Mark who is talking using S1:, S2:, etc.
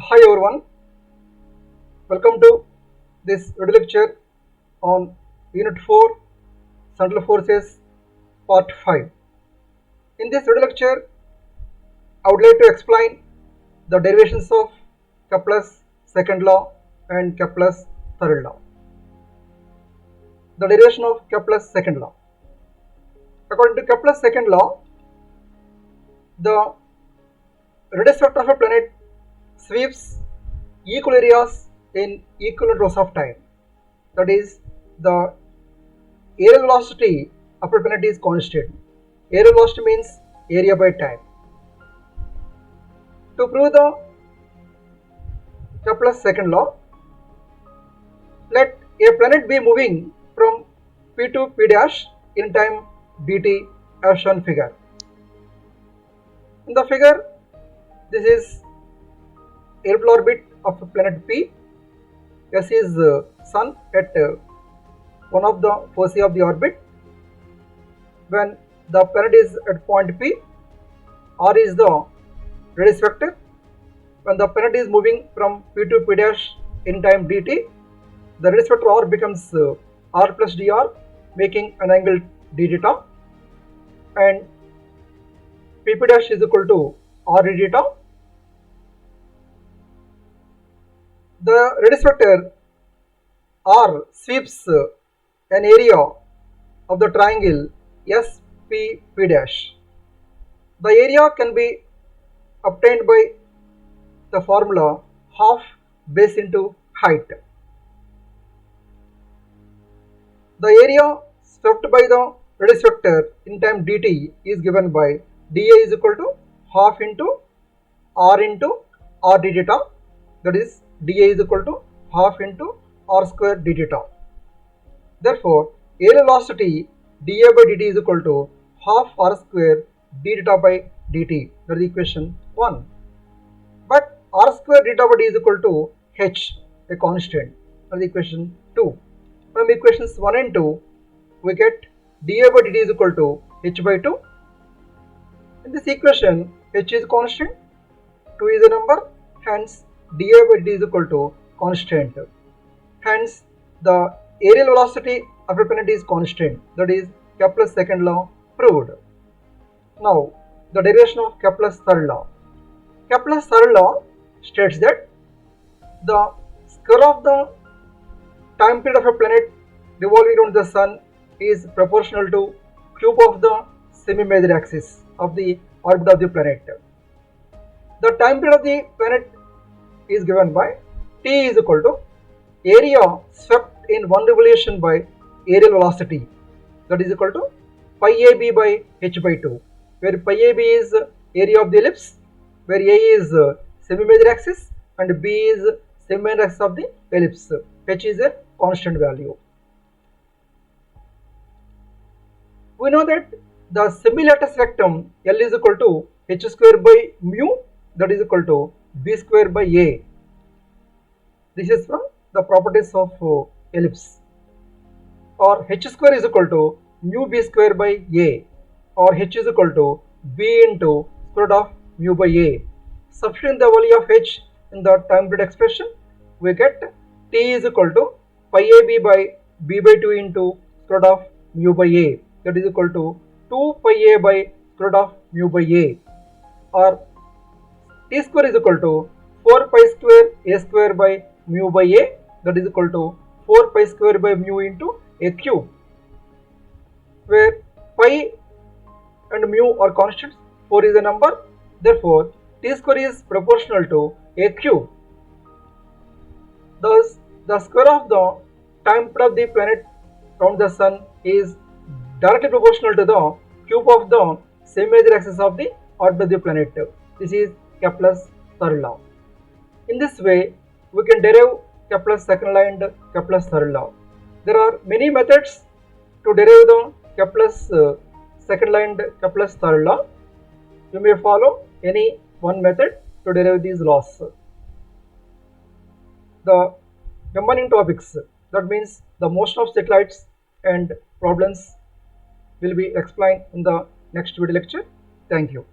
S1: Hi everyone, welcome to this video lecture on Unit 4 Central Forces Part 5. In this video lecture, I would like to explain the derivations of Kepler's second law and Kepler's third law. The derivation of Kepler's second law. According to Kepler's second law, the radius vector of a planet sweeps equal areas in equivalent rows of time. That is, the aerial velocity of a planet is constant. Aerial velocity means area by time. To prove the Kepler's second law, let a planet be moving from P to P dash in time dt as shown figure. In the figure, this is elliptical orbit of planet P. S is Sun at one of the foci of the orbit. When the planet is at point P, R is the radius vector. When the planet is moving from P to P dash in time dt, the radius vector R becomes R plus dr, making an angle d theta, and pp dash is equal to r d theta. The radius vector R sweeps an area of the triangle SPP dash. The area can be obtained by the formula half base into height. The area swept by the radius vector in time dt is given by dA is equal to half into r d theta, that is dA is equal to half into r square d theta. Therefore, aerial velocity dA by dt is equal to half r square d theta by dt, that is equation 1. But r square d theta by d is equal to h, a constant, that is equation 2. From equations 1 and 2, we get dA by dt is equal to h by 2. In this equation, h is constant, 2 is a number, hence dA by dt is equal to constant. Hence, the aerial velocity of a planet is constant, that is Kepler's second law proved. Now, the derivation of Kepler's third law. Kepler's third law states that the square of the time period of a planet revolving around the sun is proportional to cube of the semi-major axis of the orbit of the planet. The time period of the planet is given by T is equal to area swept in one revolution by aerial velocity, that is equal to pi AB by h by 2, where pi AB is area of the ellipse, where A is semi-major axis and B is semi-major axis of the ellipse. H is a constant value. We know that the semi-lattice rectum L is equal to h square by mu, that is equal to b square by a. This is from the properties of ellipse. Or h square is equal to mu b square by a, or h is equal to b into square root of mu by a. Substituting the value of h in the time period expression, we get T is equal to pi AB by b by 2 into square root of mu by a, that is equal to 2 pi a by square root of mu by a, or T square is equal to 4 pi square a square by mu by a, that is equal to 4 pi square by mu into a cube, where pi and mu are constants, 4 is a number, therefore T square is proportional to a cube. Thus, the square of the time period of the planet around the sun is directly proportional to the cube of the semi-major axis of the orbit of the planet. This is Kepler's third law. In this way, we can derive Kepler's second law and Kepler's third law. There are many methods to derive the Kepler's second law and Kepler's third law. You may follow any one method to derive these laws. The remaining topics, that means the motion of satellites and problems, will be explained in the next video lecture. Thank you.